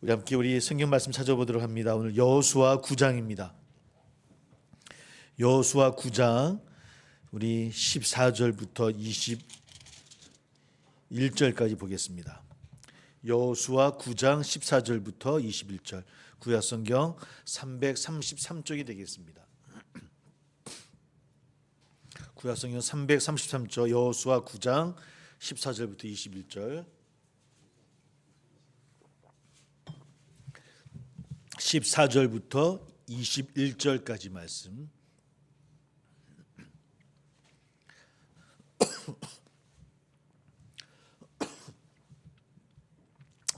우리 함께 우리 성경 말씀 찾아보도록 합니다. 오늘 여호수아 9장입니다. 여호수아 9장 우리 14절부터 21절까지 보겠습니다. 여호수아 9장 14절부터 21절, 구약 성경 333쪽이 되겠습니다. 구약 성경 333쪽 여호수아 9장 14절부터 21절, 14절부터 21절까지 말씀.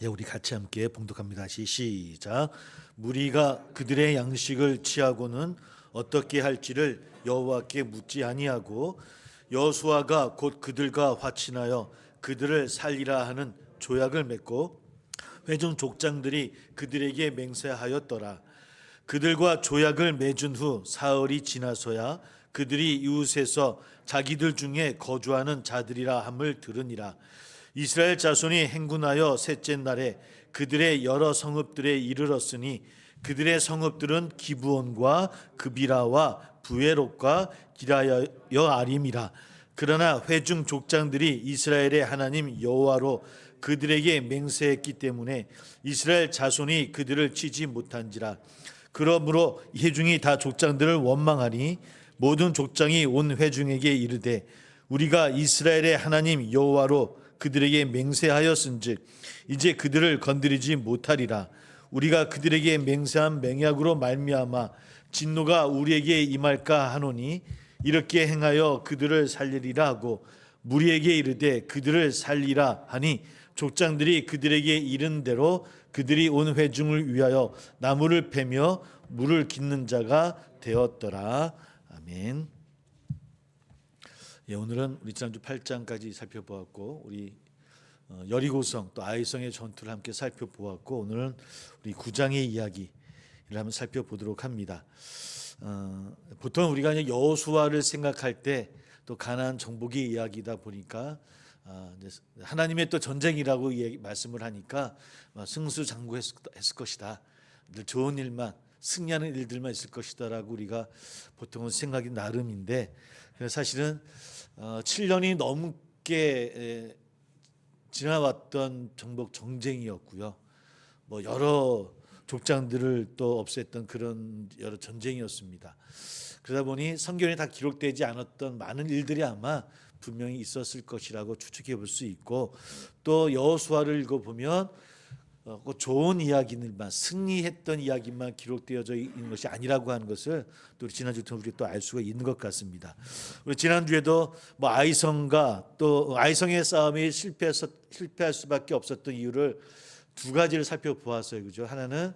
우리 같이 함께 봉독합니다. 시작. 무리가 그들의 양식을 취하고는 어떻게 할지를 여호와께 묻지 아니하고 여호수아가 곧 그들과 화친하여 그들을 살리라 하는 조약을 맺고 회중 족장들이 그들에게 맹세하였더라. 그들과 조약을 맺은 후 사흘이 지나서야 그들이 이웃에서 자기들 중에 거주하는 자들이라 함을 들으니라. 이스라엘 자손이 행군하여 셋째 날에 그들의 여러 성읍들에 이르렀으니 그들의 성읍들은 기브온과 그비라와 부에롯과 기라여 아림이라. 그러나 회중 족장들이 이스라엘의 하나님 여호와로 그들에게 맹세했기 때문에 이스라엘 자손이 그들을 치지 못한지라. 그러므로 회중이 다 족장들을 원망하니 모든 족장이 온 회중에게 이르되 우리가 이스라엘의 하나님 여호와로 그들에게 맹세하였은즉 이제 그들을 건드리지 못하리라. 우리가 그들에게 맹세한 맹약으로 말미암아 진노가 우리에게 임할까 하노니 이렇게 행하여 그들을 살리리라 하고 무리에게 이르되 그들을 살리라 하니 족장들이 그들에게 이른 대로 그들이 온 회중을 위하여 나무를 패며 물을 깃는 자가 되었더라. 아멘. 오늘은 우리 지난주 8장까지 살펴보았고 우리 여리고성 또 아이성의 전투를 함께 살펴보았고 오늘은 우리 9장의 이야기를 한번 살펴보도록 합니다. 보통 우리가 이제 여호수아를 생각할 때 또 가나안 정복의 이야기다 보니까 하나님의 또 전쟁이라고 말씀을 하니까 승수장구했을 것이다. 늘 좋은 일만 승리하는 일들만 있을 것이다라고 우리가 보통은 생각이 나름인데 사실은 7년이 넘게 지나왔던 정복 정쟁이었고요. 여러 족장들을 또 없앴던 그런 여러 전쟁이었습니다. 그러다 보니 성경에 다 기록되지 않았던 많은 일들이 아마 분명히 있었을 것이라고 추측해 볼 수 있고 또 여호수아를 읽어보면 좋은 이야기들만 승리했던 이야기만 기록되어져 있는 것이 아니라고 하는 것을 또 지난주에 우리 또 알 수가 있는 것 같습니다. 우리 지난주에도 아이성과 또 아이성의 싸움이 실패할 수밖에 없었던 이유를 두 가지를 살펴보았어요. 그죠? 하나는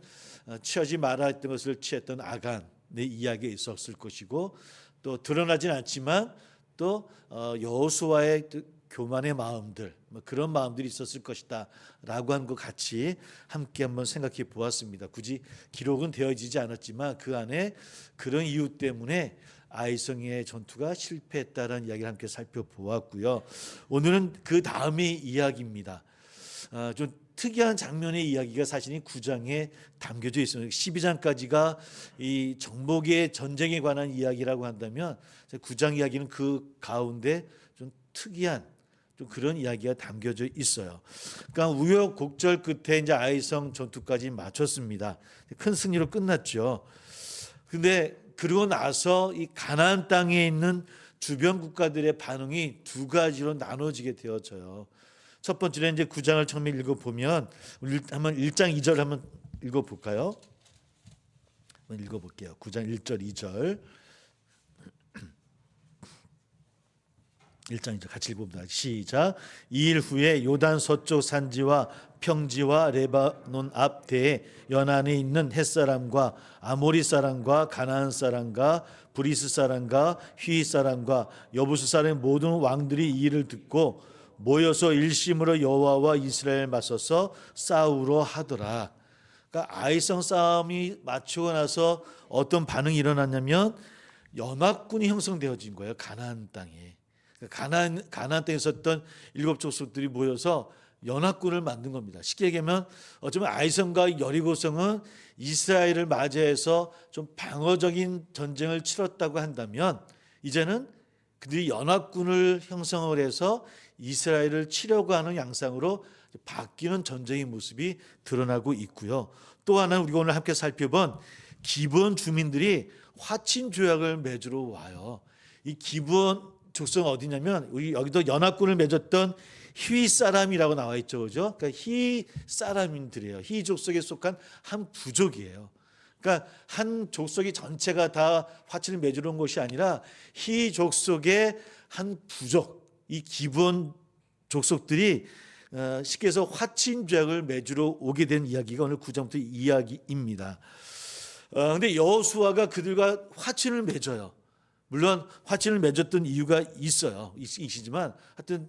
취하지 말아야 했던 것을 취했던 아간의 이야기가 있었을 것이고 또 드러나진 않지만 또 여호수아의 교만의 마음들 그런 마음들이 있었을 것이다 라고 하는 것 같이 함께 한번 생각해 보았습니다. 굳이 기록은 되어지지 않았지만 그 안에 그런 이유 때문에 아이성의 전투가 실패했다라는 이야기를 함께 살펴보았고요. 오늘은 그 다음의 이야기입니다. 좀 특이한 장면의 이야기가 사실 9장에 담겨져 있습니다. 12장까지가 이 정복의 전쟁에 관한 이야기라고 한다면 9장 이야기는 그 가운데 좀 특이한 좀 그런 이야기가 담겨져 있어요. 그러니까 우여곡절 끝에 이제 아이성 전투까지 마쳤습니다. 큰 승리로 끝났죠. 근데 그러고 나서 이 가나안 땅에 있는 주변 국가들의 반응이 두 가지로 나눠지게 되어져요. 첫 번째는 이제 9장을 처음에 읽어보면 한번 1장 2절 한번 읽어볼까요? 한번 읽어볼게요. 9장 1절 2절 1장 2절 같이 읽어봅니다. 시작. 2일 후에 요단 서쪽 산지와 평지와 레바논 앞대에 연안에 있는 햇사람과 아모리 사람과 가나안 사람과 브리스 사람과 휘 사람과 여부스 사람의 모든 왕들이 이 일을 듣고 모여서 일심으로 여호와와 이스라엘 맞서서 싸우러 하더라. 그러니까 아이성 싸움이 마치고 나서 어떤 반응이 일어났냐면 연합군이 형성되어진 거예요. 가나안 땅에. 가나안 땅에 있었던 7족속들이 모여서 연합군을 만든 겁니다. 쉽게 얘기하면 어쩌면 아이성과 여리고성은 이스라엘을 맞이해서 좀 방어적인 전쟁을 치렀다고 한다면 이제는 그들이 연합군을 형성을 해서 이스라엘을 치려고 하는 양상으로 바뀌는 전쟁의 모습이 드러나고 있고요. 또 하나 우리가 오늘 함께 살펴본 기브온 주민들이 화친 조약을 맺으러 와요. 이 기브온 족속은 어디냐면 우리 여기도 연합군을 맺었던 히 사람이라고 나와 있죠, 그죠? 그러니까 히 사람인들이에요. 히 족속에 속한 한 부족이에요. 그러니까 한 족속이 전체가 다 화친을 맺으러 온 것이 아니라 히 족속의 한 부족, 이 기브온 족속들이 쉽게 해서 화친 조약을 맺으러 오게 된 이야기가 오늘 9장부터 이야기입니다. 근데 여호수아가 그들과 화친을 맺어요. 물론 화친을 맺었던 이유가 있으시지만 하여튼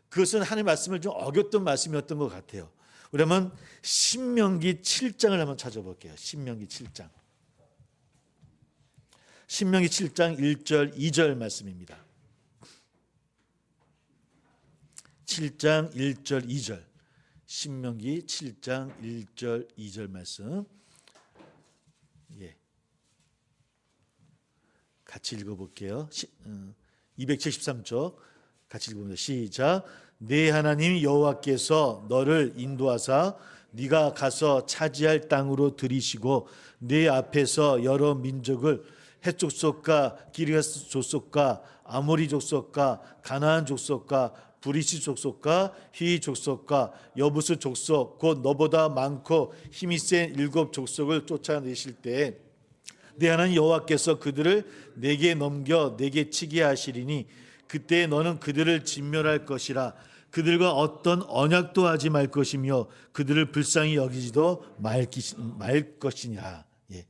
그것은 하나님의 말씀을 좀 어겼던 말씀이었던 것 같아요. 그러면 신명기 7장을 한번 찾아볼게요. 신명기 7장. 신명기 7장 1절 2절 말씀입니다. 7장 1절 2절. 신명기 7장 1절 2절 말씀. 예. 같이 읽어볼게요. 273쪽 같이 읽어봅니다. 시작. 네 하나님 여호와께서 너를 인도하사 네가 가서 차지할 땅으로 들이시고 네 앞에서 여러 민족을 헷 족속과 기르가스 족속과 아모리 족속과 가나안 족속과 브리시 족속과 히 족속과 여부스 족속 곧 너보다 많고 힘이 센 7 족속을 쫓아내실 때에 네 하나님 여호와께서 그들을 내게 넘겨 내게 치게 하시리니 그때 너는 그들을 진멸할 것이라. 그들과 어떤 언약도 하지 말 것이며 그들을 불쌍히 여기지도 말 것이니라. 예.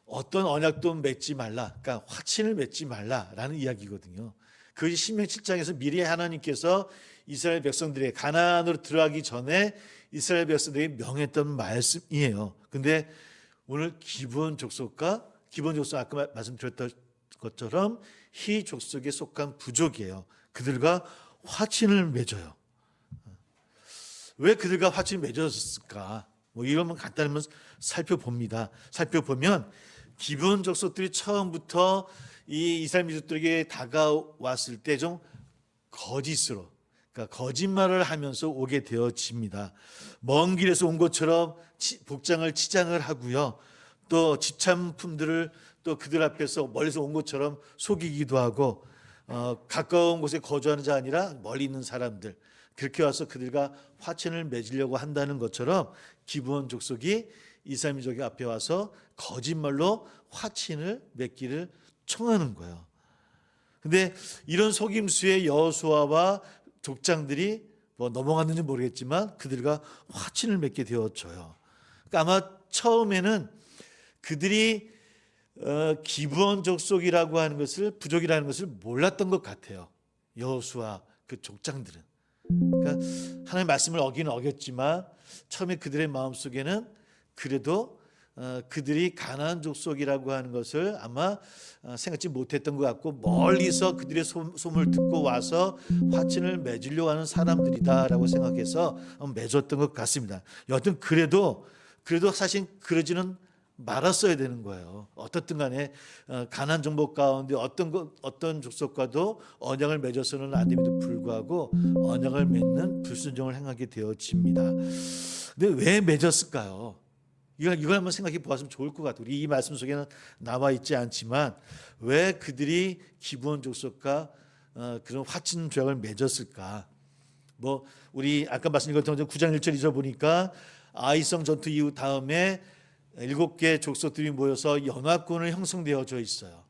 어떤 언약도 맺지 말라. 그러니까 화친을 맺지 말라라는 이야기거든요. 그것이 신명 7장에서 미리 하나님께서 이스라엘 백성들에게 가나안으로 들어가기 전에 이스라엘 백성들에게 명했던 말씀이에요. 근데 오늘 기브온 족속과 기브온 족속 아까 말씀드렸던 것처럼 히 족속에 속한 부족이에요. 그들과 화친을 맺어요. 왜 그들과 화친을 맺었을까? 뭐 이런 간단히 살펴봅니다. 살펴보면 기브온 족속들이 처음부터 이 이스라엘 민족들에게 다가왔을 때 좀 거짓으로, 그러니까 거짓말을 하면서 오게 되어집니다. 먼 길에서 온 것처럼 복장을 치장을 하고요. 또 집찬품들을 또 그들 앞에서 멀리서 온 것처럼 속이기도 하고 가까운 곳에 거주하는 자 아니라 멀리 있는 사람들 그렇게 와서 그들과 화친을 맺으려고 한다는 것처럼 기브온 족속이 이스라엘 민족의 앞에 와서 거짓말로 화친을 맺기를 청하는 거예요. 근데 이런 속임수에 여호수아와 족장들이 뭐 넘어갔는지 모르겠지만 그들과 화친을 맺게 되었죠. 그러니까 아마 처음에는 그들이 기브온 족속이라고 하는 것을 부족이라는 것을 몰랐던 것 같아요. 여호수아 그 족장들은. 그러니까 하나님의 말씀을 어기는 어겼지만 처음에 그들의 마음속에는 그래도 그들이 가나안 족속이라고 하는 것을 아마 생각지 못했던 것 같고 멀리서 그들의 소문을 듣고 와서 화친을 맺으려고 하는 사람들이다라고 생각해서 맺었던 것 같습니다. 여하튼 그래도 사실 그러지는 말았어야 되는 거예요. 어떻든 간에 가나안 정복 가운데 어떤 족속과도 언약을 맺어서는 안 됨에도 불구하고 언약을 맺는 불순종을 행하게 되어집니다. 근데 왜 맺었을까요? 이걸 한번 생각해 보았으면 좋을 것 같아요. 우리 이 말씀 속에는 나와 있지 않지만 왜 그들이 기브온 족속과 그런 화친 조약을 맺었을까? 뭐 우리 아까 말씀드린 것처럼 9장 1절 2절 보니까 아이성 전투 이후 다음에 7개 족속들이 모여서 연합군을 형성되어져 있어요.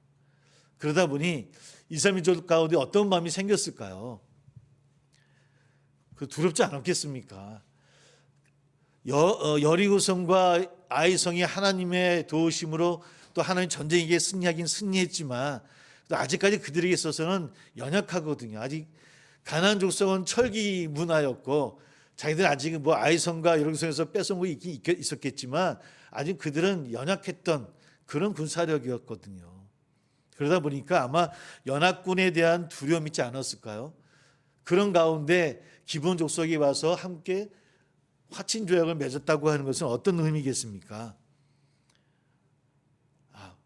그러다 보니 이스라엘 민족 가운데 어떤 마음이 생겼을까요? 그 두렵지 않았겠습니까? 여리고성과 아이성이 하나님의 도우심으로 또 하나님 전쟁에게 승리하긴 승리했지만 또 아직까지 그들에게 있어서는 연약하거든요. 아직 가나안 족속은 철기 문화였고 자기들 아직 뭐 아이성과 여리고성에서 뺏어온 게 있었겠지만 아직 그들은 연약했던 그런 군사력이었거든요. 그러다 보니까 아마 연합군에 대한 두려움이 있지 않았을까요? 그런 가운데 기본 족속이 와서 함께 화친 조약을 맺었다고 하는 것은 어떤 의미겠습니까?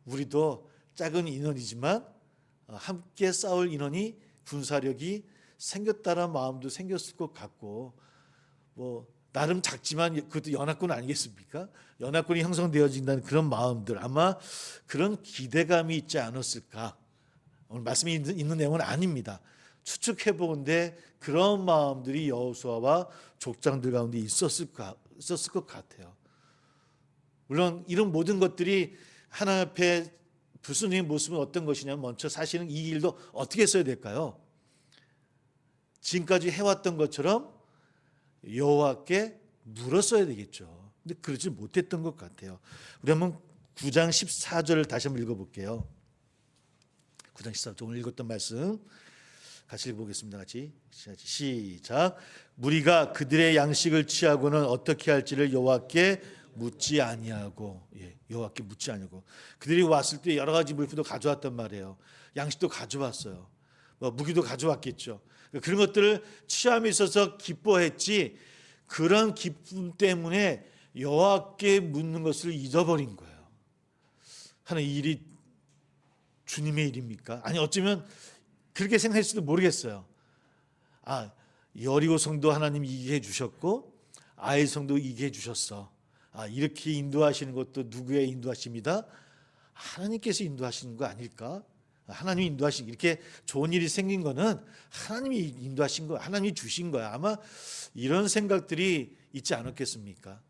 우리도 작은 인원이지만 함께 싸울 인원이 군사력이 생겼다는 마음도 생겼을 것 같고, 뭐 나름 작지만 그것도 연합군 아니겠습니까? 연합군이 형성되어진다는 그런 마음들, 아마 그런 기대감이 있지 않았을까. 오늘 말씀이 있는 내용은 아닙니다. 추측해 보건대 그런 마음들이 여호수아와 족장들 가운데 있었을 것 같아요. 물론 이런 모든 것들이 하나님 앞에 불순종의 모습은 어떤 것이냐면, 먼저 사실은 이 일도 어떻게 써야 될까요? 지금까지 해왔던 것처럼 여호와께 물었어야 되겠죠. 근데 그러지 못했던 것 같아요. 우리 한번 9장 14절을 다시 한번 읽어볼게요. 9장 14절 오늘 읽었던 말씀 같이 읽어보겠습니다. 같이 시작. 무리가 그들의 양식을 취하고는 어떻게 할지를 여호와께 묻지 아니하고, 여호와께 묻지 아니하고, 그들이 왔을 때 여러 가지 물품도 가져왔단 말이에요. 양식도 가져왔어요. 뭐 무기도 가져왔겠죠. 그런 것들을 취함에 있어서 기뻐했지, 그런 기쁨 때문에 여호와께 묻는 것을 잊어버린 거예요. 하는 이 일이 주님의 일입니까? 아니, 어쩌면 그렇게 생각했을지도 모르겠어요. 여리고 성도 하나님이 이기게 해주셨고 아이 성도 이기게 해주셨어. 이렇게 인도하시는 것도 누구의 인도하십니다? 하나님께서 인도하시는 거 아닐까? 하나님이 인도하신, 이렇게 좋은 일이 생긴 거는 하나님이 인도하신 거야. 하나님이 주신 거야. 아마 이런 생각들이 있지 않았겠습니까?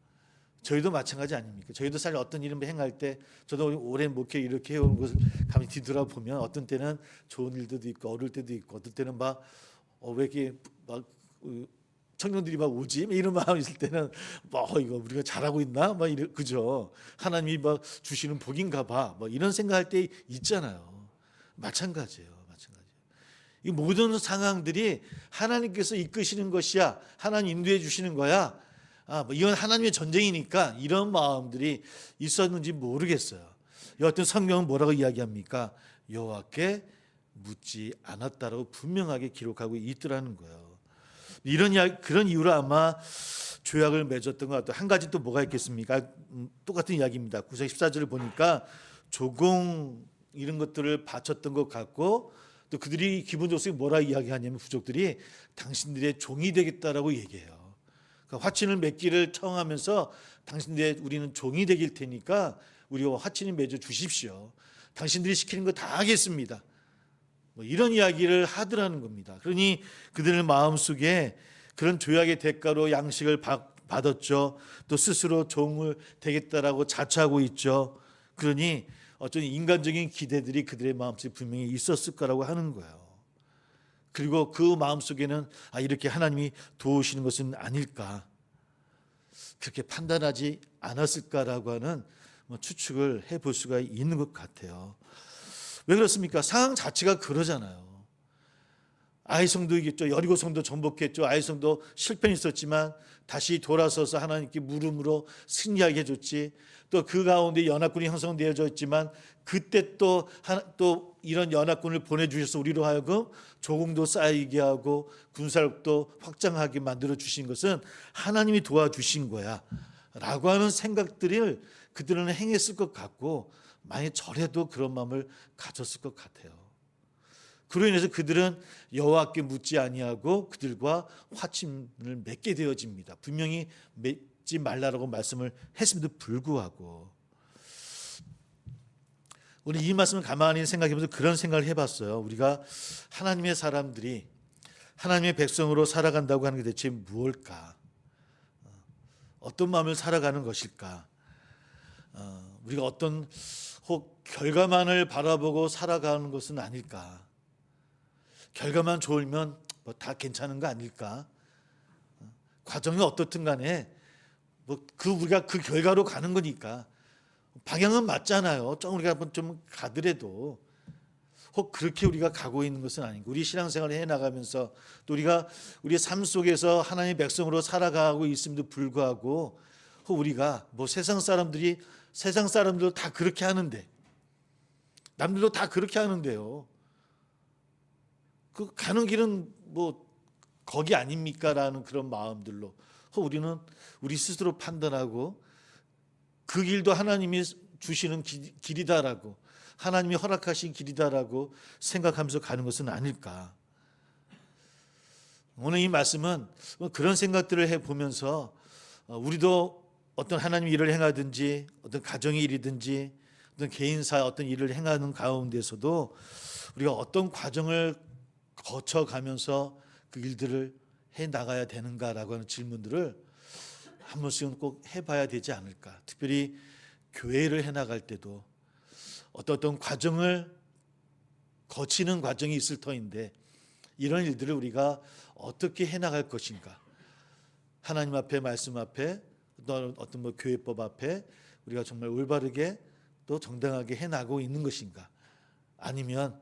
저희도 마찬가지 아닙니까? 저희도 사실 어떤 일을 행할 때, 저도 오랜 목회 이렇게 해온 것을 가만히 뒤돌아보면 어떤 때는 좋은 일들도 있고 어려울 때도 있고, 어떤 때는 왜 이렇게 청년들이 오지? 이런 마음이 있을 때는 이거 우리가 잘하고 있나? 그죠? 하나님이 주시는 복인가 봐. 이런 생각할 때 있잖아요. 마찬가지예요. 이 모든 상황들이 하나님께서 이끄시는 것이야. 하나님 인도해 주시는 거야. 이건 하나님의 전쟁이니까, 이런 마음들이 있었는지 모르겠어요. 여하튼 성경은 뭐라고 이야기합니까? 여호와께 묻지 않았다라고 분명하게 기록하고 있더라는 거예요. 그런 이유로 아마 조약을 맺었던 것 같아요. 한 가지 또 뭐가 있겠습니까? 똑같은 이야기입니다. 9장 14절을 보니까 조공 이런 것들을 바쳤던 것 같고, 또 그들이 기본적으로 뭐라 이야기하냐면, 부족들이 당신들의 종이 되겠다라고 얘기해요. 그러니까 화친을 맺기를 청하면서, 당신들의 우리는 종이 되길 테니까 우리와 화친을 맺어 주십시오. 당신들이 시키는 거 다 하겠습니다. 이런 이야기를 하더라는 겁니다. 그러니 그들의 마음속에 그런 조약의 대가로 양식을 받았죠. 또 스스로 종을 되겠다라고 자처하고 있죠. 그러니 어떤 인간적인 기대들이 그들의 마음속에 분명히 있었을 거라고 하는 거예요. 그리고 그 마음속에는 이렇게 하나님이 도우시는 것은 아닐까, 그렇게 판단하지 않았을까라고 하는 추측을 해볼 수가 있는 것 같아요. 왜 그렇습니까? 상황 자체가 그러잖아요. 아이성도 이겼죠. 여리고성도 정복했죠. 아이성도 실패는 있었지만 다시 돌아서서 하나님께 물음으로 승리하게 해줬지. 또 그 가운데 연합군이 형성되어져 있지만, 그때 또 이런 연합군을 보내주셔서 우리로 하여금 조공도 쌓이게 하고 군사력도 확장하게 만들어 주신 것은 하나님이 도와주신 거야 라고 하는 생각들을 그들은 행했을 것 같고, 만약 저래도 그런 마음을 가졌을 것 같아요. 그로 인해서 그들은 여호와께 묻지 아니하고 그들과 화친을 맺게 되어집니다. 분명히 맺지 말라라고 말씀을 했음에도 불구하고, 우리 이 말씀을 가만히 생각해보면서 그런 생각을 해봤어요. 우리가 하나님의 사람들이 하나님의 백성으로 살아간다고 하는 게 대체 무엇일까? 어떤 마음을 살아가는 것일까? 우리가 어떤 혹 결과만을 바라보고 살아가는 것은 아닐까? 결과만 좋으면 다 괜찮은 거 아닐까? 과정이 어떻든 간에 우리가 그 결과로 가는 거니까 방향은 맞잖아요. 우리가 좀 가더라도 혹 그렇게 우리가 가고 있는 것은 아니고, 우리 신앙생활을 해나가면서 또 우리가 우리의 삶 속에서 하나님의 백성으로 살아가고 있음에도 불구하고, 혹 우리가 세상 사람들도 다 그렇게 하는데, 남들도 다 그렇게 하는데요. 그 가는 길은 거기 아닙니까라는 그런 마음들로 우리는 우리 스스로 판단하고 그 길도 하나님이 주시는 길이다라고, 하나님이 허락하신 길이다라고 생각하면서 가는 것은 아닐까. 오늘 이 말씀은 그런 생각들을 해보면서 우리도 어떤 하나님 일을 행하든지 어떤 가정의 일이든지 어떤 개인사 어떤 일을 행하는 가운데서도 우리가 어떤 과정을 거쳐가면서 그 일들을 해나가야 되는가라고 하는 질문들을 한 번씩은 꼭 해봐야 되지 않을까. 특별히 교회를 해나갈 때도 어떤 과정을 거치는 과정이 있을 터인데 이런 일들을 우리가 어떻게 해나갈 것인가. 하나님 앞에, 말씀 앞에, 어떤 교회법 앞에 우리가 정말 올바르게 또 정당하게 해나가고 있는 것인가. 아니면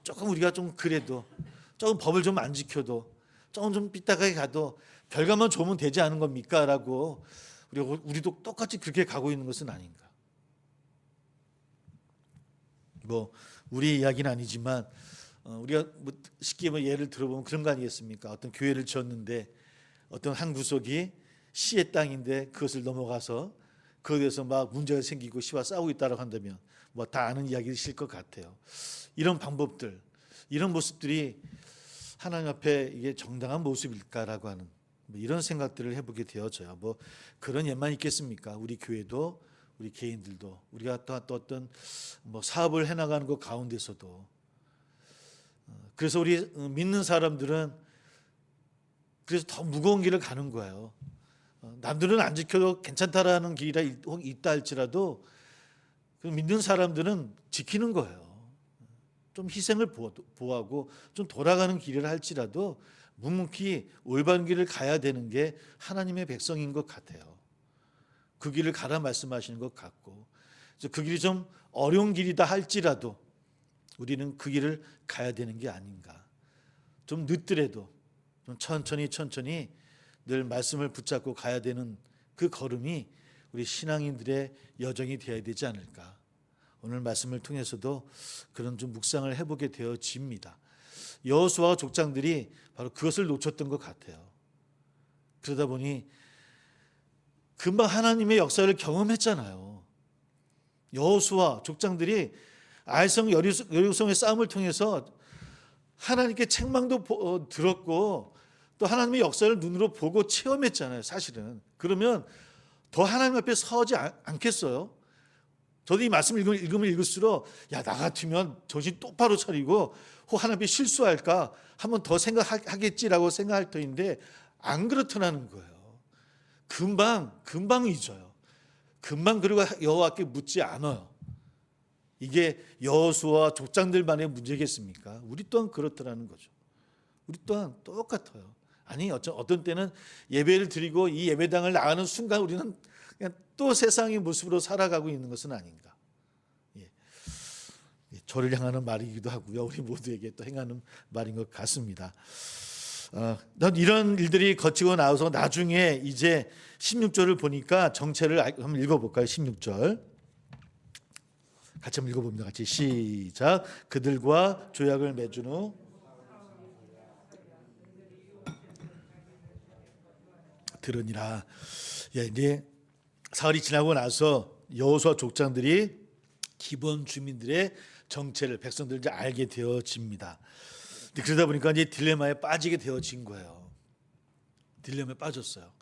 조금 우리가 좀 그래도 조금 법을 좀 안 지켜도 조금 좀 삐딱하게 가도 결과만 좋으면 되지 않은 겁니까? 라고 우리도 똑같이 그렇게 가고 있는 것은 아닌가. 우리 이야기는 아니지만 우리가 쉽게 예를 들어보면 그런 거 아니겠습니까? 어떤 교회를 지었는데 어떤 한 구석이 시의 땅인데 그것을 넘어가서 그에 대해서 막 문제가 생기고 시와 싸우고 있다고 한다면 다 아는 이야기이실 것 같아요. 이런 방법들, 이런 모습들이 하나님 앞에 이게 정당한 모습일까라고 하는 이런 생각들을 해보게 되어져요. 그런 예만 있겠습니까? 우리 교회도 우리 개인들도 우리가 또 어떤 사업을 해나가는 것 가운데서도 그래서 우리 믿는 사람들은 그래서 더 무거운 길을 가는 거예요. 남들은 안 지켜도 괜찮다라는 길이 있다 할지라도 믿는 사람들은 지키는 거예요. 좀 희생을 보하고 좀 돌아가는 길을 할지라도 묵묵히 올바른 길을 가야 되는 게 하나님의 백성인 것 같아요. 그 길을 가라 말씀하시는 것 같고, 그래서 그 길이 좀 어려운 길이다 할지라도 우리는 그 길을 가야 되는 게 아닌가. 좀 늦더라도 좀 천천히 늘 말씀을 붙잡고 가야 되는 그 걸음이 우리 신앙인들의 여정이 되어야 되지 않을까. 오늘 말씀을 통해서도 그런 좀 묵상을 해보게 되어집니다. 여호수아와 족장들이 바로 그것을 놓쳤던 것 같아요. 그러다 보니 금방 하나님의 역사를 경험했잖아요. 여호수아 족장들이 아이성 여리고성의 싸움을 통해서 하나님께 책망도 들었고 또 하나님의 역사를 눈으로 보고 체험했잖아요. 사실은. 그러면 더 하나님 앞에 서지 않겠어요? 저도 이 말씀 읽으면 읽을수록 나 같으면 정신 똑바로 차리고 혹 하나님 앞에 실수할까 한번 더 생각하겠지라고 생각할 터인데 안 그렇더라는 거예요. 금방 잊어요. 금방 그리고 여호와께 묻지 않아요. 이게 여호수아와 족장들만의 문제겠습니까? 우리 또한 그렇더라는 거죠. 우리 또한 똑같아요. 아니 어떤 때는 예배를 드리고 이 예배당을 나가는 순간 우리는 그냥 또 세상의 모습으로 살아가고 있는 것은 아닌가. 저를 향하는 말이기도 하고요. 우리 모두에게 또 행하는 말인 것 같습니다. 이런 일들이 거치고 나와서 나중에 이제 16절을 보니까 정체를 한번 읽어볼까요? 16절 같이 한번 읽어봅니다. 같이 시작. 그들과 조약을 맺은 후 들으니라. 이제 사흘이 지나고 나서 여호수아 족장들이 기본 주민들의 정체를 백성들 이제 알게 되어집니다. 그러다 보니까 이제 딜레마에 빠지게 되어진 거예요. 딜레마에 빠졌어요.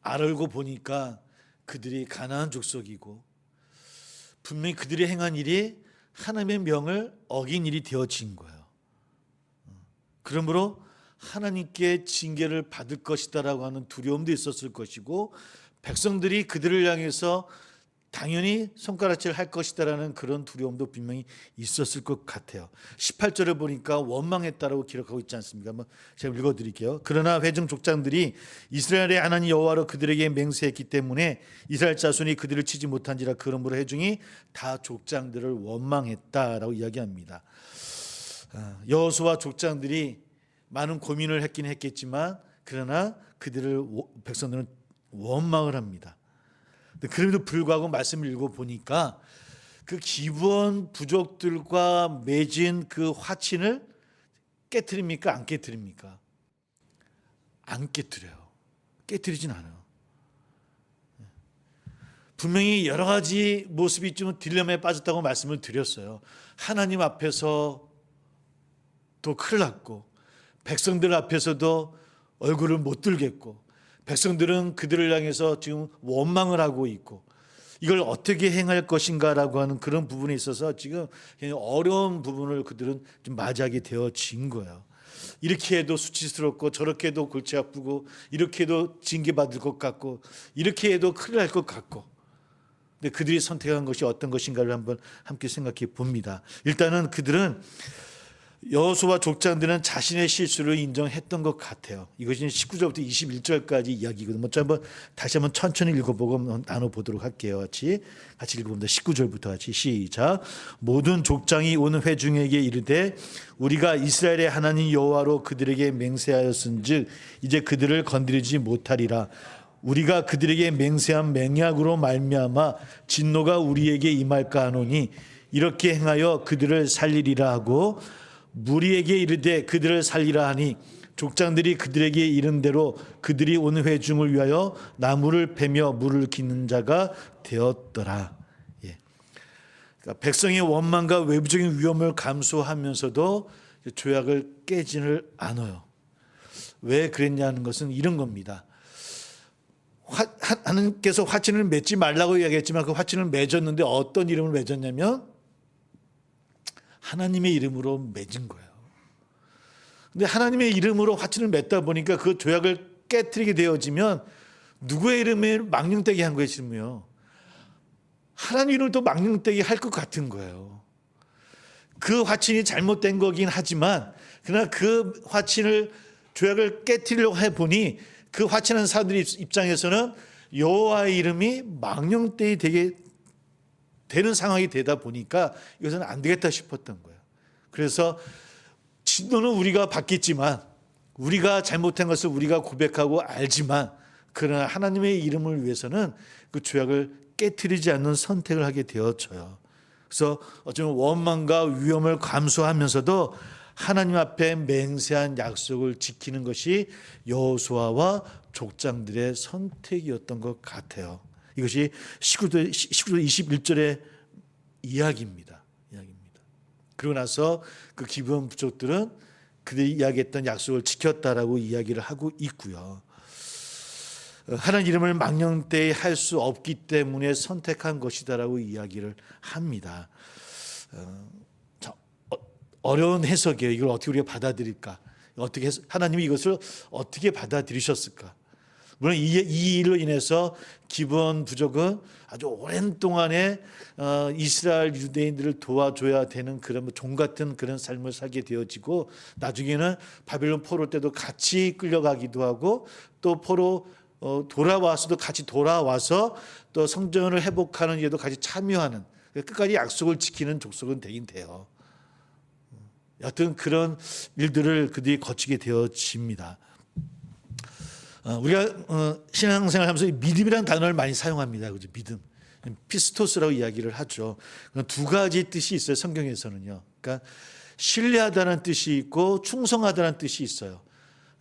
알고 보니까 그들이 가나안 족속이고 분명히 그들이 행한 일이 하나님의 명을 어긴 일이 되어진 거예요. 그러므로 하나님께 징계를 받을 것이다라고 하는 두려움도 있었을 것이고 백성들이 그들을 향해서 당연히 손가락질 할 것이다라는 그런 두려움도 분명히 있었을 것 같아요. 18절을 보니까 원망했다라고 기록하고 있지 않습니까? 한번 제가 읽어드릴게요. 그러나 회중 족장들이 이스라엘의 하나님 여호와로 그들에게 맹세했기 때문에 이스라엘 자손이 그들을 치지 못한지라 그러므로 회중이 다 족장들을 원망했다라고 이야기합니다. 여호수아 족장들이 많은 고민을 했긴 했겠지만 그러나 백성들은 원망을 합니다. 그럼에도 불구하고 말씀을 읽어보니까 그 기브온 부족들과 맺은 그 화친을 깨트립니까? 안 깨트립니까? 안 깨트려요. 깨트리진 않아요. 분명히 여러 가지 모습이 좀 딜레마에 빠졌다고 말씀을 드렸어요. 하나님 앞에서 또 큰일 났고, 백성들 앞에서도 얼굴을 못 들겠고, 백성들은 그들을 향해서 지금 원망을 하고 있고, 이걸 어떻게 행할 것인가라고 하는 그런 부분에 있어서 지금 굉장히 어려운 부분을 그들은 좀 맞이하게 되어진 거예요. 이렇게 해도 수치스럽고, 저렇게 해도 골치 아프고, 이렇게 해도 징계받을 것 같고, 이렇게 해도 큰일 날 것 같고, 근데 그들이 선택한 것이 어떤 것인가를 한번 함께 생각해 봅니다. 일단은 그들은, 여호수아와 족장들은 자신의 실수를 인정했던 것 같아요. 이것이 19절부터 21절까지 이야기거든요. 먼저 다시 한번 천천히 읽어보고 나눠보도록 할게요. 같이 읽어봅니다. 19절부터 같이 시작. 모든 족장이 온 회중에게 이르되 우리가 이스라엘의 하나님 여호와로 그들에게 맹세하였은즉 이제 그들을 건드리지 못하리라. 우리가 그들에게 맹세한 맹약으로 말미암아 진노가 우리에게 임할까 하노니 이렇게 행하여 그들을 살리리라 하고 무리에게 이르되 그들을 살리라 하니 족장들이 그들에게 이른 대로 그들이 온 회중을 위하여 나무를 패며 물을 기는 자가 되었더라. 그러니까 백성의 원망과 외부적인 위험을 감수하면서도 조약을 깨지를 않아요. 왜 그랬냐는 것은 이런 겁니다. 하나님께서 화친을 맺지 말라고 이야기했지만 그 화친을 맺었는데 어떤 이름을 맺었냐면 하나님의 이름으로 맺은 거예요. 근데 하나님의 이름으로 화친을 맺다 보니까 그 조약을 깨트리게 되어지면 누구의 이름을 망령되게 한 거예요, 지금요. 하나님 이름을 또 망령되게 할 것 같은 거예요. 그 화친이 잘못된 거긴 하지만 그러나 그 화친을 조약을 깨트리려고 해보니 그 화친한 사람들 입장에서는 여호와의 이름이 망령되게 되는 상황이 되다 보니까 이것은 안 되겠다 싶었던 거예요. 그래서 진노는 우리가 받겠지만 우리가 잘못한 것을 우리가 고백하고 알지만 그러나 하나님의 이름을 위해서는 그 조약을 깨트리지 않는 선택을 하게 되었죠. 그래서 어쩌면 원망과 위험을 감수하면서도 하나님 앞에 맹세한 약속을 지키는 것이 여호수아와 족장들의 선택이었던 것 같아요. 이것이 19절 21절의 이야기입니다. 그러고 나서 그 기브온 부족들은 그들이 이야기했던 약속을 지켰다라고 이야기를 하고 있고요. 하나님 이름을 망령되이 할 수 없기 때문에 선택한 것이다라고 이야기를 합니다. 어려운 해석이에요. 이걸 어떻게 우리가 받아들일까? 하나님이 이것을 어떻게 받아들이셨을까? 물론 이 일로 인해서 기브온 부족은 아주 오랜 동안에 이스라엘 유대인들을 도와줘야 되는 그런 종 같은 그런 삶을 살게 되어지고 나중에는 바벨론 포로 때도 같이 끌려가기도 하고 또 포로 돌아와서도 같이 돌아와서 또 성전을 회복하는 일에도 같이 참여하는 끝까지 약속을 지키는 족속은 되긴 돼요. 여튼 그런 일들을 그들이 거치게 되어집니다. 우리가 신앙생활하면서 믿음이라는 단어를 많이 사용합니다. 그죠? 믿음, 피스토스라고 이야기를 하죠. 두 가지 뜻이 있어요. 성경에서는요. 그러니까 신뢰하다는 뜻이 있고 충성하다는 뜻이 있어요.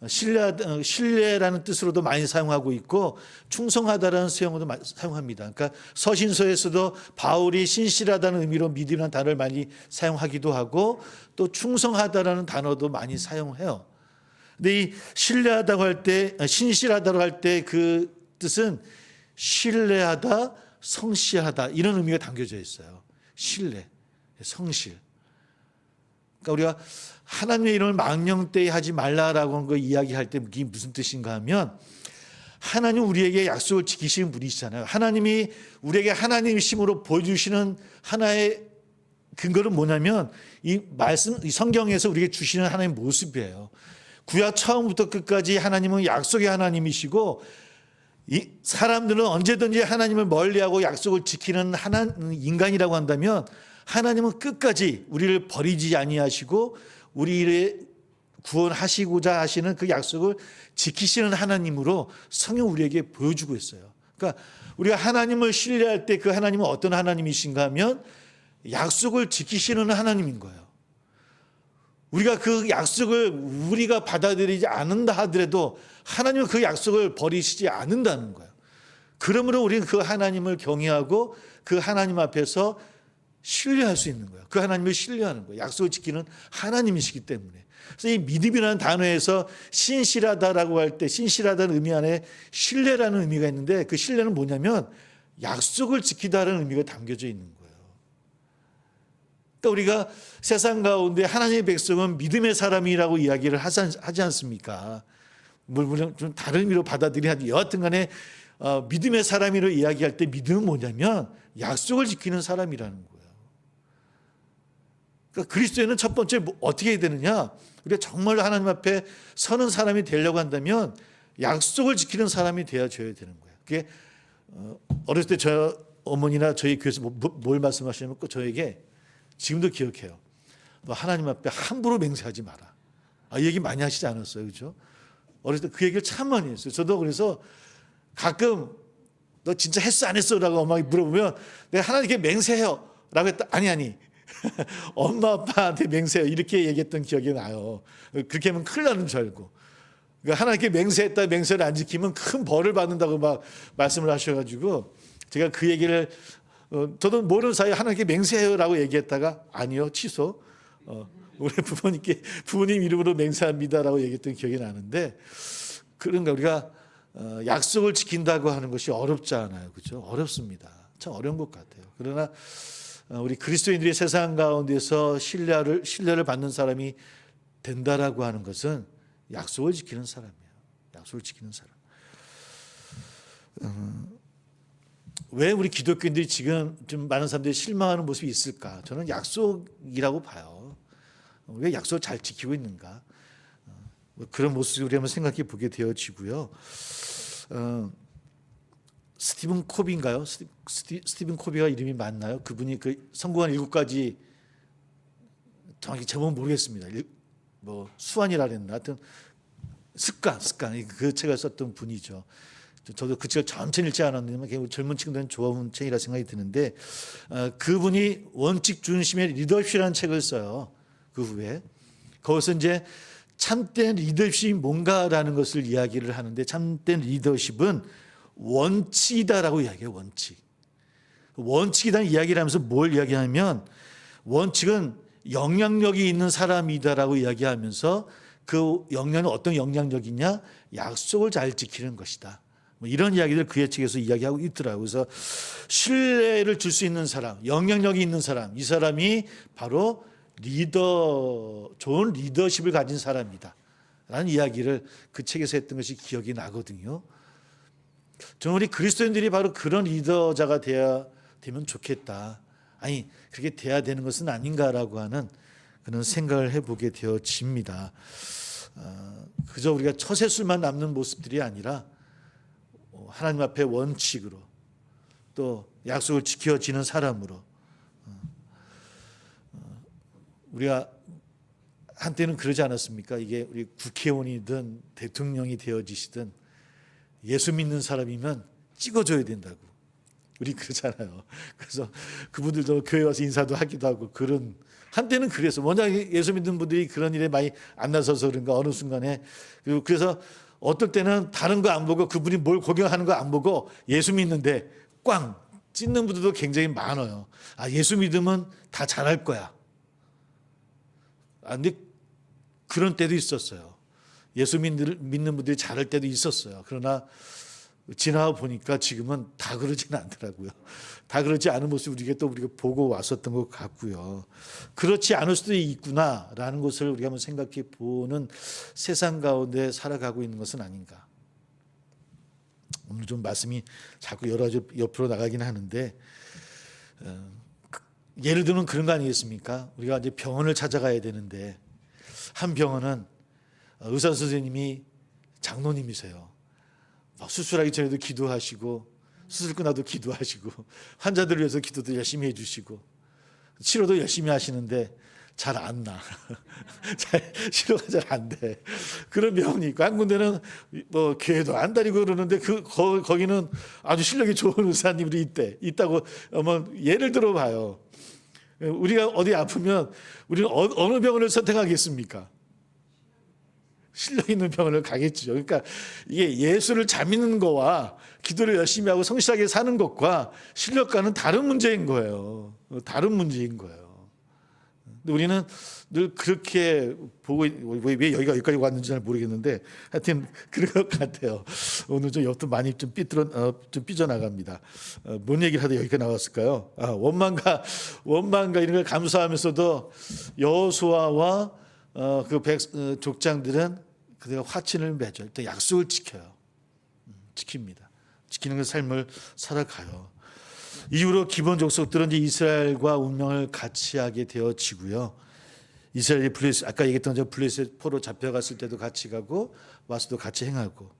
신뢰라는 뜻으로도 많이 사용하고 있고 충성하다라는 수용어도 사용합니다. 그러니까 서신서에서도 바울이 신실하다는 의미로 믿음이라는 단어를 많이 사용하기도 하고 또 충성하다라는 단어도 많이 사용해요. 근데 이 신뢰하다고 할 때, 신실하다고 할 때 그 뜻은 신뢰하다, 성실하다 이런 의미가 담겨져 있어요. 신뢰, 성실. 그러니까 우리가 하나님의 이름을 망령되이 하지 말라라고 하는 거 이야기할 때 이게 무슨 뜻인가 하면 하나님 우리에게 약속을 지키시는 분이시잖아요. 하나님이 우리에게 하나님이심으로 보여주시는 하나의 근거는 뭐냐면 이 말씀, 이 성경에서 우리에게 주시는 하나님의 모습이에요. 구약 처음부터 끝까지 하나님은 약속의 하나님이시고 이 사람들은 언제든지 하나님을 멀리하고 약속을 지키는 인간이라고 한다면 하나님은 끝까지 우리를 버리지 아니하시고 우리를 구원하시고자 하시는 그 약속을 지키시는 하나님으로 성경 우리에게 보여주고 있어요. 그러니까 우리가 하나님을 신뢰할 때 그 하나님은 어떤 하나님이신가 하면 약속을 지키시는 하나님인 거예요. 우리가 그 약속을 우리가 받아들이지 않는다 하더라도 하나님은 그 약속을 버리시지 않는다는 거예요. 그러므로 우리는 그 하나님을 경외하고 그 하나님 앞에서 신뢰할 수 있는 거예요. 그 하나님을 신뢰하는 거예요. 약속을 지키는 하나님이시기 때문에. 그래서 이 믿음이라는 단어에서 신실하다라고 할 때 신실하다는 의미 안에 신뢰라는 의미가 있는데 그 신뢰는 뭐냐면 약속을 지키다라는 의미가 담겨져 있는 거예요. 그러니까 우리가 세상 가운데 하나님의 백성은 믿음의 사람이라고 이야기를 하지 않습니까? 물론 좀 다른 의미로 받아들이는데 여하튼 간에 믿음의 사람이라고 이야기할 때 믿음은 뭐냐면 약속을 지키는 사람이라는 거예요. 그러니까 그리스도인은 첫 번째 어떻게 해야 되느냐? 우리가 정말로 하나님 앞에 서는 사람이 되려고 한다면 약속을 지키는 사람이 되어줘야 되는 거예요. 그게 어렸을 때 저 어머니나 저희 교회에서 뭘 말씀하시냐면 저에게 지금도 기억해요. 너 하나님 앞에 함부로 맹세하지 마라. 이 얘기 많이 하시지 않았어요, 그렇죠? 어렸을 때 그 얘기를 참 많이 했어요. 저도 그래서 가끔 너 진짜 했어 안 했어라고 엄마가 물어보면 내가 하나님께 맹세해요 라고 했다. 아니 엄마 아빠한테 맹세해요 이렇게 얘기했던 기억이 나요. 그렇게 하면 큰일 나는 줄 알고 그러니까 하나님께 맹세했다 맹세를 안 지키면 큰 벌을 받는다고 막 말씀을 하셔가지고 제가 그 얘기를 저도 모르는 사이에 하나님께 맹세해요라고 얘기했다가 아니요 취소 우리 부모님 이름으로 맹세합니다라고 얘기했던 기억이 나는데 그런가 우리가 약속을 지킨다고 하는 것이 어렵지 않아요. 그렇죠? 어렵습니다. 참 어려운 것 같아요. 그러나 우리 그리스도인들이 세상 가운데서 신뢰를 받는 사람이 된다라고 하는 것은 약속을 지키는 사람이에요. 약속을 지키는 사람. 왜 우리 기독교인들이 지금 좀 많은 사람들이 실망하는 모습이 있을까? 저는 약속이라고 봐요. 왜 약속을 잘 지키고 있는가? 그런 모습을 우리 한번 생각해 보게 되어지고요. 스티븐 코비인가요? 스티븐 코비가 이름이 맞나요? 그분이 그 성공한 7가지 정확히 제목은 모르겠습니다. 뭐 수완이라 그랬나? 하여튼 습관 그 책을 썼던 분이죠. 저도 그 책을 전체는 읽지 않았는데 젊은 친구들은 좋은 책이라 생각이 드는데 그분이 원칙 중심의 리더십이라는 책을 써요. 그 후에 거기서 이제 참된 리더십이 뭔가라는 것을 이야기를 하는데 참된 리더십은 원칙이다라고 이야기해요. 원칙이라는 이야기를 하면서 뭘 이야기하냐면 원칙은 영향력이 있는 사람이다라고 이야기하면서 그 영향은 어떤 영향력이냐? 약속을 잘 지키는 것이다. 뭐 이런 이야기들 그의 책에서 이야기하고 있더라고요. 그래서 신뢰를 줄 수 있는 사람, 영향력이 있는 사람, 이 사람이 바로 좋은 리더십을 가진 사람이다 라는 이야기를 그 책에서 했던 것이 기억이 나거든요. 저는 우리 그리스도인들이 바로 그런 리더자가 되면 좋겠다. 아니 그렇게 돼야 되는 것은 아닌가라고 하는 그런 생각을 해보게 되어집니다. 그저 우리가 처세술만 남는 모습들이 아니라 하나님 앞에 원칙으로 또 약속을 지켜지는 사람으로 우리가 한때는 그러지 않았습니까? 이게 우리 국회의원이든 대통령이 되어지시든 예수 믿는 사람이면 찍어줘야 된다고. 우리 그러잖아요. 그래서 그분들도 교회 와서 인사도 하기도 하고 그런 한때는 그래서 워낙 예수 믿는 분들이 그런 일에 많이 안 나서서 그런가 어느 순간에 그래서 어떨 때는 다른 거 안 보고 그분이 뭘 구경하는 거 안 보고 예수 믿는데 꽝 찢는 분들도 굉장히 많아요. 예수 믿으면 다 잘할 거야. 근데 그런 때도 있었어요. 예수 믿는 분들이 잘할 때도 있었어요. 그러나 지나와 보니까 지금은 다 그러지는 않더라고요. 다 그렇지 않은 모습 우리가 보고 왔었던 것 같고요. 그렇지 않을 수도 있구나라는 것을 우리가 한번 생각해 보는 세상 가운데 살아가고 있는 것은 아닌가. 오늘 좀 말씀이 자꾸 여러 가지 옆으로 나가긴 하는데 예를 들면 그런 거 아니겠습니까? 우리가 이제 병원을 찾아가야 되는데 한 병원은 의사 선생님이 장로님이세요. 수술하기 전에도 기도하시고 수술 끝나도 기도하시고 환자들을 위해서 기도도 열심히 해주시고 치료도 열심히 하시는데 잘 안 나. 치료가 잘 안 돼. 그런 병원이 있고 한 군데는 뭐 교회도 안 다니고 그러는데 거기는 아주 실력이 좋은 의사님들이 있다고 한번 예를 들어 봐요. 우리가 어디 아프면 우리는 어느 병원을 선택하겠습니까? 실려 있는 병원을 가겠죠. 그러니까 이게 예수를 잘 믿는 거와 기도를 열심히 하고 성실하게 사는 것과 실력과는 다른 문제인 거예요. 다른 문제인 거예요. 근데 우리는 늘 그렇게 보고, 왜 여기가 여기까지 왔는지 잘 모르겠는데 하여튼 그런 것 같아요. 오늘 좀 옆도 많이 좀 삐져나갑니다. 뭔 얘기를 하다 여기까지 나왔을까요? 원망과 이런 걸 감수하면서도 여호수아와 족장들은 그들의 화친을 맺어요. 또 약속을 지켜요. 지킵니다. 지키는 그 삶을 살아가요. 이후로 기본 족속들은 이제 이스라엘과 운명을 같이 하게 되어지고요. 이스라엘이 아까 얘기했던 저 블레셋 포로 잡혀갔을 때도 같이 가고 와서도 같이 행하고.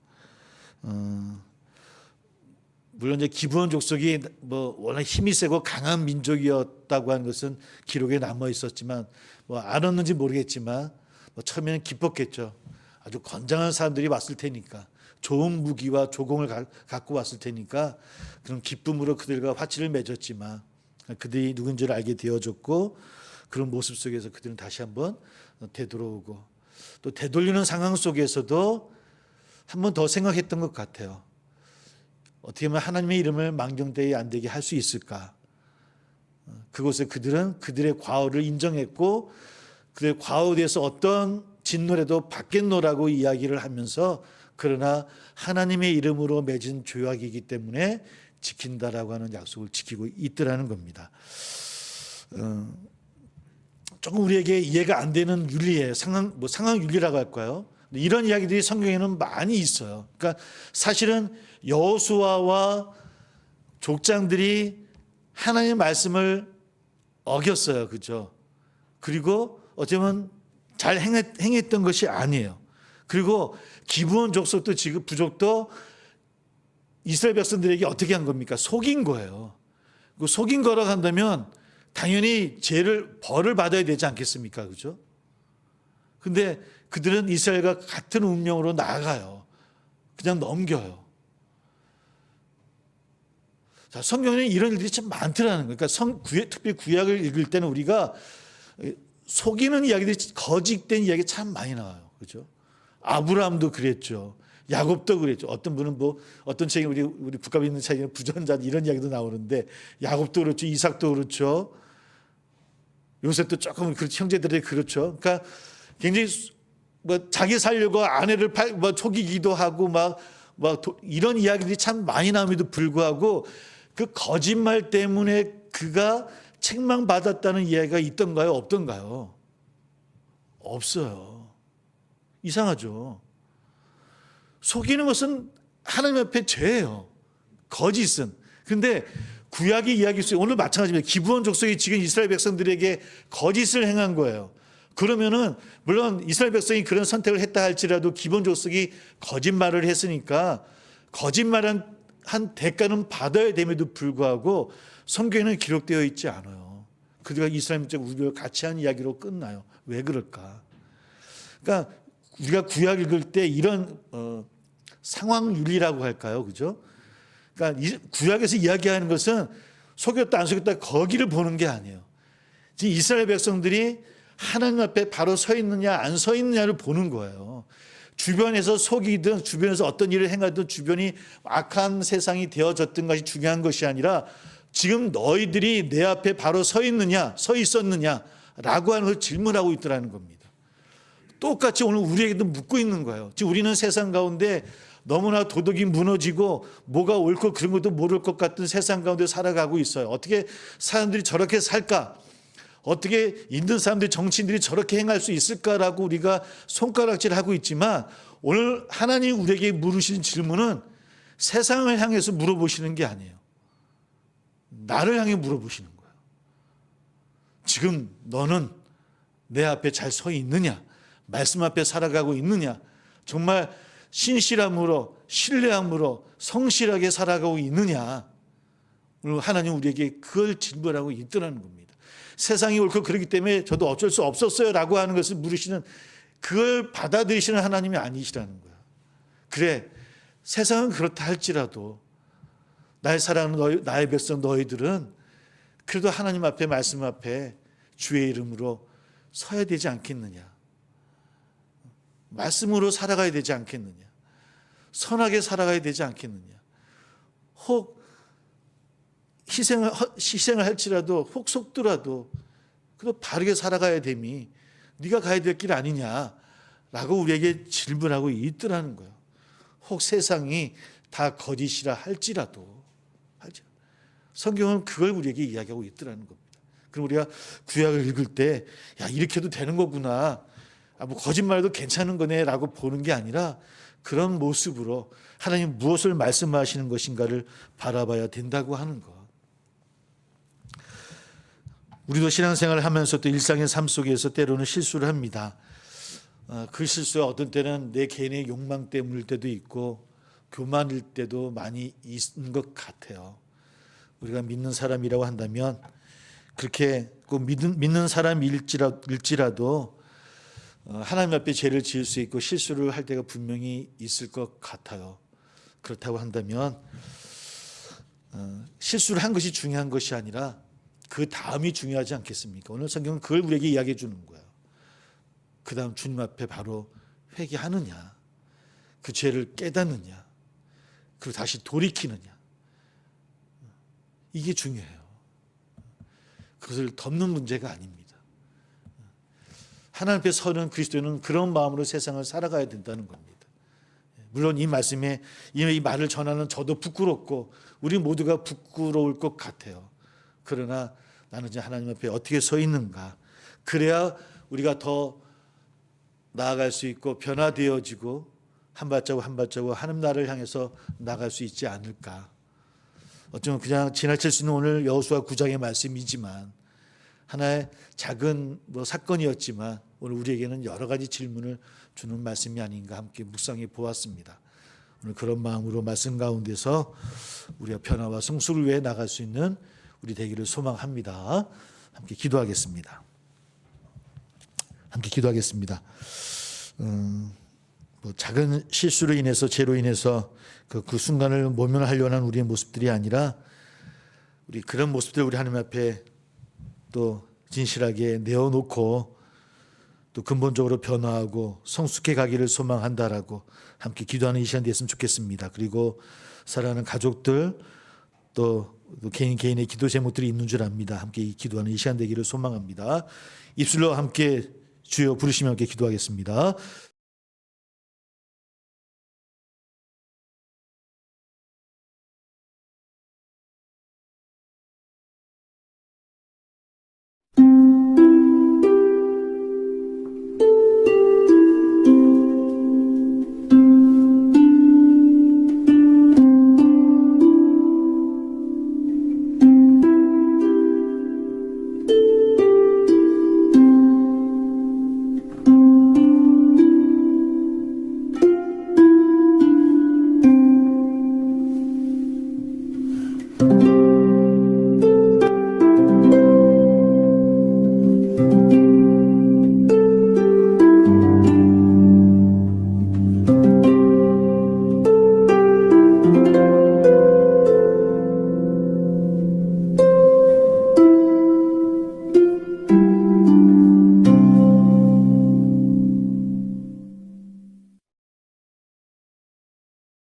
물론 이제 기브온 족속이 뭐 워낙 힘이 세고 강한 민족이었다고 하는 것은 기록에 남아 있었지만 뭐 알았는지 모르겠지만 뭐 처음에는 기뻤겠죠. 아주 건장한 사람들이 왔을 테니까, 좋은 무기와 조공을 갖고 왔을 테니까 그런 기쁨으로 그들과 화치를 맺었지만 그들이 누군지를 알게 되어졌고, 그런 모습 속에서 그들은 다시 한번 되돌아오고, 또 되돌리는 상황 속에서도 한 번 더 생각했던 것 같아요. 어떻게 하면 하나님의 이름을 망령되이 안 되게 할 수 있을까? 그곳에 그들은 그들의 과오를 인정했고, 그들의 과오에 대해서 어떤 진노라도 받겠노라고 이야기를 하면서, 그러나 하나님의 이름으로 맺은 조약이기 때문에 지킨다라고 하는 약속을 지키고 있더라는 겁니다. 조금 우리에게 이해가 안 되는 윤리의 상황 윤리라고 할까요? 이런 이야기들이 성경에는 많이 있어요. 그러니까 사실은 여호수아와 족장들이 하나님의 말씀을 어겼어요. 그죠? 그리고 어쩌면 잘 행했던 것이 아니에요. 그리고 기브온 족속도 지금 부족도 이스라엘 백성들에게 어떻게 한 겁니까? 속인 거예요. 그 속인 거라고 한다면 당연히 벌을 받아야 되지 않겠습니까? 그죠? 근데 그들은 이스라엘과 같은 운명으로 나아가요. 그냥 넘겨요. 자, 성경에는 이런 일들이 참 많더라는 거예요. 그러니까 특별히 구약을 읽을 때는 우리가 속이는 이야기들이, 거짓된 이야기 참 많이 나와요. 그죠? 아브라함도 그랬죠. 야곱도 그랬죠. 어떤 분은 어떤 책에 우리 북한에 있는 책에는 부전자 이런 이야기도 나오는데, 야곱도 그렇죠. 이삭도 그렇죠. 요셉도 조금 형제들이 그렇죠. 그러니까 굉장히 자기 살려고 아내를 속이기도 하고 이런 이야기들이 참 많이 나옴에도 불구하고 그 거짓말 때문에 그가 책망받았다는 이야기가 있던가요? 없던가요? 없어요. 이상하죠. 속이는 것은 하나님 앞에 죄예요. 거짓은. 그런데 구약의 이야기 속에 오늘 마찬가지입니다. 기브온 족속이 지금 이스라엘 백성들에게 거짓을 행한 거예요. 그러면은 물론 이스라엘 백성이 그런 선택을 했다 할지라도 기브온 족속이 거짓말을 했으니까 거짓말한 대가는 받아야 됨에도 불구하고 성경에는 기록되어 있지 않아요. 그들과 이스라엘 우리가 같이 한 이야기로 끝나요. 왜 그럴까? 그러니까 우리가 구약 읽을 때 이런 상황 윤리라고 할까요? 그죠? 그러니까 구약에서 이야기하는 것은 속였다 안 속였다 거기를 보는 게 아니에요. 지금 이스라엘 백성들이 하나님 앞에 바로 서 있느냐 안 서 있느냐를 보는 거예요. 주변에서 속이든 주변에서 어떤 일을 행하든 주변이 악한 세상이 되어졌던 것이 중요한 것이 아니라 지금 너희들이 내 앞에 바로 서 있느냐 서 있었느냐라고 하는 걸 질문하고 있더라는 겁니다. 똑같이 오늘 우리에게도 묻고 있는 거예요. 지금 우리는 세상 가운데 너무나 도덕이 무너지고 뭐가 옳고 그런 것도 모를 것 같은 세상 가운데 살아가고 있어요. 어떻게 사람들이 저렇게 살까? 어떻게 있는 사람들이, 정치인들이 저렇게 행할 수 있을까라고 우리가 손가락질하고 있지만, 오늘 하나님 우리에게 물으시는 질문은 세상을 향해서 물어보시는 게 아니에요. 나를 향해 물어보시는 거예요. 지금 너는 내 앞에 잘 서 있느냐? 말씀 앞에 살아가고 있느냐? 정말 신실함으로, 신뢰함으로 성실하게 살아가고 있느냐? 오늘 하나님 우리에게 그걸 질문하고 있더라는 겁니다. 세상이 옳고 그렇기 때문에 저도 어쩔 수 없었어요 라고 하는 것을 물으시는, 그걸 받아들이시는 하나님이 아니시라는 거예요. 그래, 세상은 그렇다 할지라도 나의 사랑하는 나의 백성 너희들은 그래도 하나님 앞에, 말씀 앞에 주의 이름으로 서야 되지 않겠느냐. 말씀으로 살아가야 되지 않겠느냐. 선하게 살아가야 되지 않겠느냐. 혹 희생을 할지라도 혹 속더라도 그래도 바르게 살아가야 됨이 네가 가야 될 길 아니냐라고 우리에게 질문하고 있더라는 거예요. 혹 세상이 다 거짓이라 할지라도 성경은 그걸 우리에게 이야기하고 있더라는 겁니다. 그럼 우리가 구약을 읽을 때 야 이렇게도 되는 거구나. 뭐 거짓말도 괜찮은 거네라고 보는 게 아니라 그런 모습으로 하나님 무엇을 말씀하시는 것인가를 바라봐야 된다고 하는 것. 우리도 신앙생활을 하면서 또 일상의 삶 속에서 때로는 실수를 합니다. 그 실수가 어떤 때는 내 개인의 욕망 때문일 때도 있고 교만일 때도 많이 있는 것 같아요. 우리가 믿는 사람이라고 한다면 그렇게 꼭 믿는 사람일지라도 하나님 앞에 죄를 지을 수 있고 실수를 할 때가 분명히 있을 것 같아요. 그렇다고 한다면 실수를 한 것이 중요한 것이 아니라 그 다음이 중요하지 않겠습니까? 오늘 성경은 그걸 우리에게 이야기해 주는 거예요. 그 다음 주님 앞에 바로 회개하느냐, 그 죄를 깨닫느냐, 그리고 다시 돌이키느냐. 이게 중요해요. 그것을 덮는 문제가 아닙니다. 하나님 앞에 서는 그리스도인은 그런 마음으로 세상을 살아가야 된다는 겁니다. 물론 이 말씀에 이 말을 전하는 저도 부끄럽고 우리 모두가 부끄러울 것 같아요. 그러나 나는 이제 하나님 앞에 어떻게 서 있는가. 그래야 우리가 더 나아갈 수 있고 변화되어지고 한 발자국 한 발자국 하나님 나라를 향해서 나갈 수 있지 않을까. 어쩌면 그냥 지나칠 수 있는 오늘 여호수아 9장의 말씀이지만 하나의 작은 사건이었지만 오늘 우리에게는 여러 가지 질문을 주는 말씀이 아닌가 함께 묵상해 보았습니다. 오늘 그런 마음으로 말씀 가운데서 우리가 변화와 성수를 위해 나갈 수 있는 우리 되기를 소망합니다. 함께 기도하겠습니다. 함께 기도하겠습니다. 작은 실수로 인해서 죄로 인해서 그 순간을 모면하려는 우리의 모습들이 아니라 우리 그런 모습들을 우리 하나님 앞에 또 진실하게 내어놓고 또 근본적으로 변화하고 성숙해 가기를 소망한다라고 함께 기도하는 이 시간 됐으면 좋겠습니다. 그리고 사랑하는 가족들 또 개인의 기도 제목들이 있는 줄 압니다. 함께 이 기도하는 이 시간 되기를 소망합니다. 입술로 함께 주여 부르시며 함께 기도하겠습니다.